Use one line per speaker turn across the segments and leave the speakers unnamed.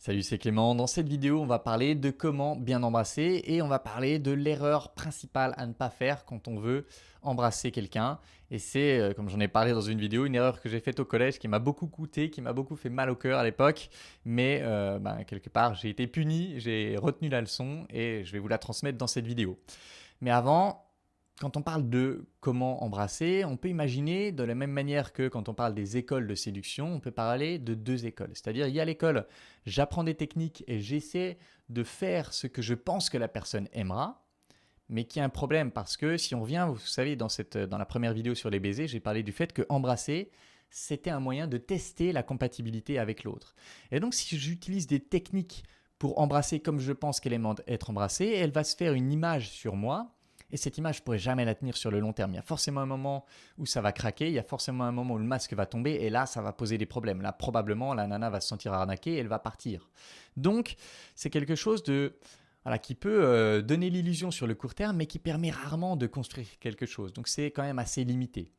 Salut, c'est Clément. Dans cette vidéo, on va parler de comment bien embrasser et on va parler de l'erreur principale à ne pas faire quand on veut embrasser quelqu'un. Et c'est, comme j'en ai parlé dans une vidéo, une erreur que j'ai faite au collège qui m'a beaucoup coûté, qui m'a beaucoup fait mal au cœur à l'époque. Mais quelque part, j'ai été puni, j'ai retenu la leçon et je vais vous la transmettre dans cette vidéo. Mais avant, quand on parle de comment embrasser, on peut imaginer de la même manière que quand on parle des écoles de séduction, on peut parler de deux écoles. C'est-à-dire, il y a l'école, j'apprends des techniques et j'essaie de faire ce que je pense que la personne aimera, mais qui a un problème parce que si on revient, vous savez, dans la première vidéo sur les baisers, j'ai parlé du fait que embrasser, c'était un moyen de tester la compatibilité avec l'autre. Et donc, si j'utilise des techniques pour embrasser comme je pense qu'elle aime être embrassée, elle va se faire une image sur moi. Et cette image, je ne pourrai jamais la tenir sur le long terme. Il y a forcément un moment où ça va craquer, il y a forcément un moment où le masque va tomber, et là, ça va poser des problèmes. Là, probablement, la nana va se sentir arnaquée et elle va partir. Donc, c'est quelque chose qui peut donner l'illusion sur le court terme, mais qui permet rarement de construire quelque chose. Donc, c'est quand même assez limité.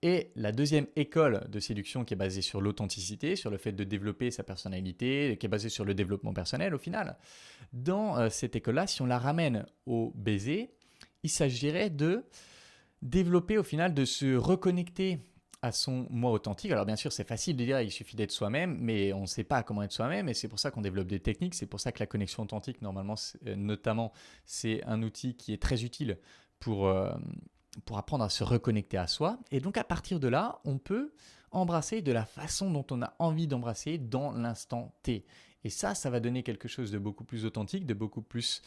Et la deuxième école de séduction qui est basée sur l'authenticité, sur le fait de développer sa personnalité, qui est basée sur le développement personnel au final, dans cette école-là, si on la ramène au baiser, il s'agirait de développer au final, de se reconnecter à son moi authentique. Alors bien sûr, c'est facile de dire il suffit d'être soi-même, mais on ne sait pas comment être soi-même et c'est pour ça qu'on développe des techniques. C'est pour ça que la connexion authentique, normalement, notamment, c'est un outil qui est très utile pour, euh, pour apprendre à se reconnecter à soi. Et donc à partir de là, on peut embrasser de la façon dont on a envie d'embrasser dans l'instant T. Et ça va donner quelque chose de beaucoup plus authentique, de beaucoup plus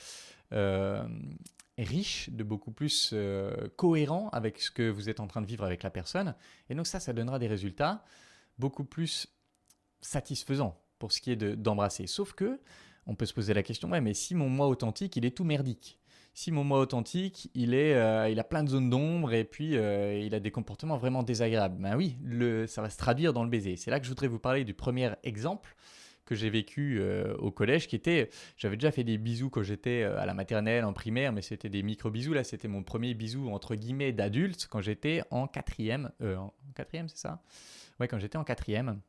euh, riche, de beaucoup plus cohérent avec ce que vous êtes en train de vivre avec la personne. Et donc ça donnera des résultats beaucoup plus satisfaisants pour ce qui est d'embrasser. Sauf que on peut se poser la question, ouais, mais si mon moi authentique, il est tout merdique, si mon moi authentique, il a plein de zones d'ombre et puis il a des comportements vraiment désagréables, ben oui, ça va se traduire dans le baiser. C'est là que je voudrais vous parler du premier exemple que j'ai vécu au collège, j'avais déjà fait des bisous quand j'étais à la maternelle, en primaire, mais c'était des micro-bisous. Là, c'était mon premier bisou, entre guillemets, d'adulte, quand j'étais en quatrième. En quatrième, c'est ça? Ouais, quand j'étais en quatrième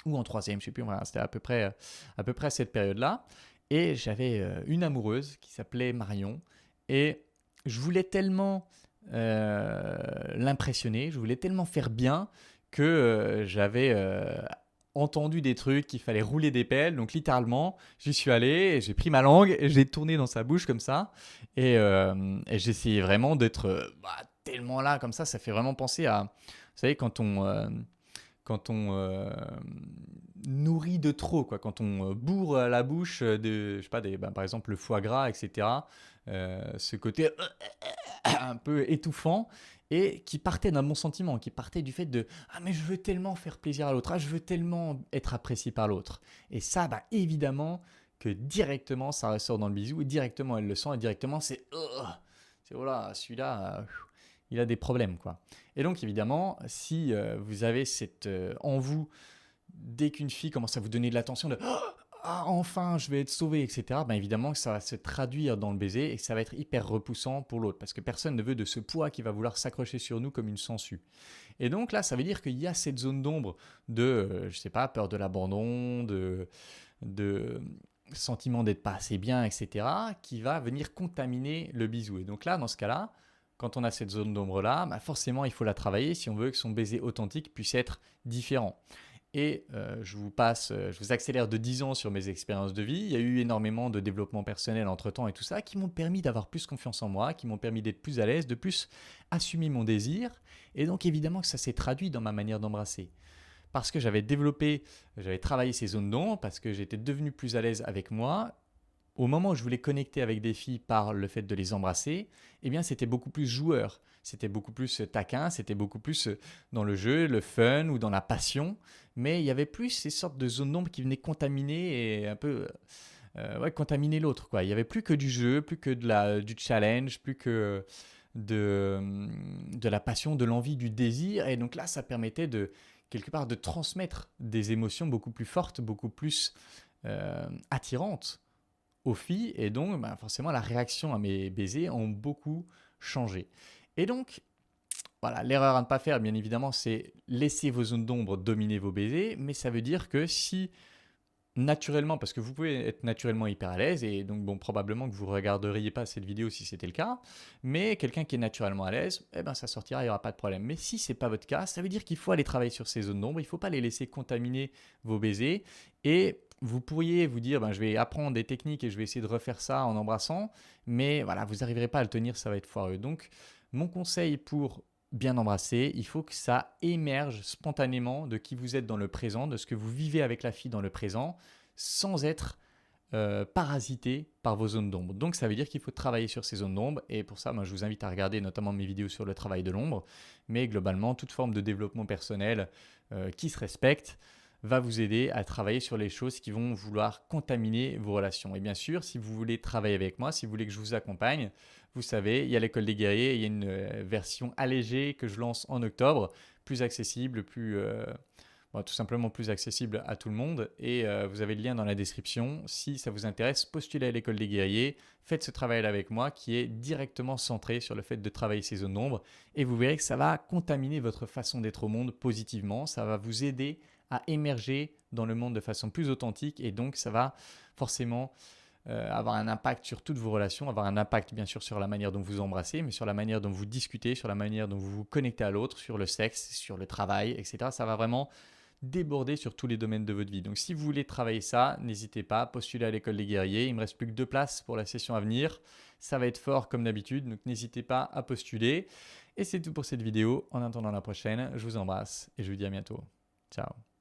ou en troisième, je sais plus, voilà, c'était à peu près à cette période-là. Et j'avais une amoureuse qui s'appelait Marion. Et je voulais tellement l'impressionner, je voulais tellement faire bien que j'avais entendu des trucs qu'il fallait rouler des pelles. Donc littéralement, j'y suis allé, et j'ai pris ma langue et j'ai tourné dans sa bouche comme ça. Et j'essayais vraiment d'être tellement là comme ça fait vraiment penser à, vous savez, quand on nourrit de trop, quoi, quand on bourre la bouche de, je sais pas, par exemple le foie gras, etc. Ce côté un peu étouffant et qui partait d'un bon sentiment, qui partait du fait de ah mais je veux tellement faire plaisir à l'autre, ah, je veux tellement être apprécié par l'autre. Et ça, évidemment que directement ça ressort dans le bisou et directement elle le sent et directement c'est voilà, celui-là il a des problèmes quoi. Et donc évidemment si vous avez cette en vous dès qu'une fille commence à vous donner de l'attention de ah, enfin, je vais être sauvé, etc., évidemment que ça va se traduire dans le baiser et que ça va être hyper repoussant pour l'autre parce que personne ne veut de ce poids qui va vouloir s'accrocher sur nous comme une sangsue. Et donc là, ça veut dire qu'il y a cette zone d'ombre de, je sais pas, peur de l'abandon, de sentiment d'être pas assez bien, etc., qui va venir contaminer le bisou. Et donc là, dans ce cas-là, quand on a cette zone d'ombre-là, forcément, il faut la travailler si on veut que son baiser authentique puisse être différent. Et je vous accélère de 10 ans sur mes expériences de vie. Il y a eu énormément de développement personnel entre-temps et tout ça qui m'ont permis d'avoir plus confiance en moi, qui m'ont permis d'être plus à l'aise, de plus assumer mon désir. Et donc évidemment que ça s'est traduit dans ma manière d'embrasser. Parce que j'avais travaillé ces zones d'ombre, parce que j'étais devenu plus à l'aise avec moi. Au moment où je voulais connecter avec des filles par le fait de les embrasser, eh bien c'était beaucoup plus joueur, c'était beaucoup plus taquin, c'était beaucoup plus dans le jeu, le fun ou dans la passion, mais il y avait plus ces sortes de zones d'ombre qui venaient contaminer et un peu contaminer l'autre quoi. Il y avait plus que du jeu, plus que du challenge, plus que de la passion, de l'envie, du désir, et donc là ça permettait de quelque part de transmettre des émotions beaucoup plus fortes, beaucoup plus attirantes aux filles et donc forcément la réaction à mes baisers ont beaucoup changé. Et donc voilà, l'erreur à ne pas faire bien évidemment c'est laisser vos zones d'ombre dominer vos baisers, mais ça veut dire que si naturellement, parce que vous pouvez être naturellement hyper à l'aise, et donc bon, probablement que vous ne regarderiez pas cette vidéo si c'était le cas, mais quelqu'un qui est naturellement à l'aise, eh ben ça sortira, il n'y aura pas de problème. Mais si ce n'est pas votre cas, ça veut dire qu'il faut aller travailler sur ces zones d'ombre, il ne faut pas les laisser contaminer vos baisers, et vous pourriez vous dire, ben, je vais apprendre des techniques et je vais essayer de refaire ça en embrassant, mais voilà, vous n'arriverez pas à le tenir, ça va être foireux. Donc, mon conseil pour bien embrasser, il faut que ça émerge spontanément de qui vous êtes dans le présent, de ce que vous vivez avec la fille dans le présent, sans être parasité par vos zones d'ombre. Donc ça veut dire qu'il faut travailler sur ces zones d'ombre, et pour ça, moi, je vous invite à regarder notamment mes vidéos sur le travail de l'ombre, mais globalement, toute forme de développement personnel qui se respecte va vous aider à travailler sur les choses qui vont vouloir contaminer vos relations. Et bien sûr, si vous voulez travailler avec moi, si vous voulez que je vous accompagne, vous savez, il y a l'école des guerriers, il y a une version allégée que je lance en octobre, plus accessible, tout simplement plus accessible à tout le monde. Et vous avez le lien dans la description. Si ça vous intéresse, postulez à l'école des guerriers, faites ce travail avec moi qui est directement centré sur le fait de travailler ces zones d'ombre, et vous verrez que ça va contaminer votre façon d'être au monde positivement, ça va vous aider à émerger dans le monde de façon plus authentique, et donc ça va forcément avoir un impact sur toutes vos relations, avoir un impact bien sûr sur la manière dont vous embrassez, mais sur la manière dont vous discutez, sur la manière dont vous vous connectez à l'autre, sur le sexe, sur le travail, etc. Ça va vraiment déborder sur tous les domaines de votre vie. Donc si vous voulez travailler ça, n'hésitez pas, postulez à l'école des guerriers. Il me reste plus que 2 places pour la session à venir. Ça va être fort comme d'habitude, donc n'hésitez pas à postuler. Et c'est tout pour cette vidéo. En attendant la prochaine, je vous embrasse et je vous dis à bientôt. Ciao.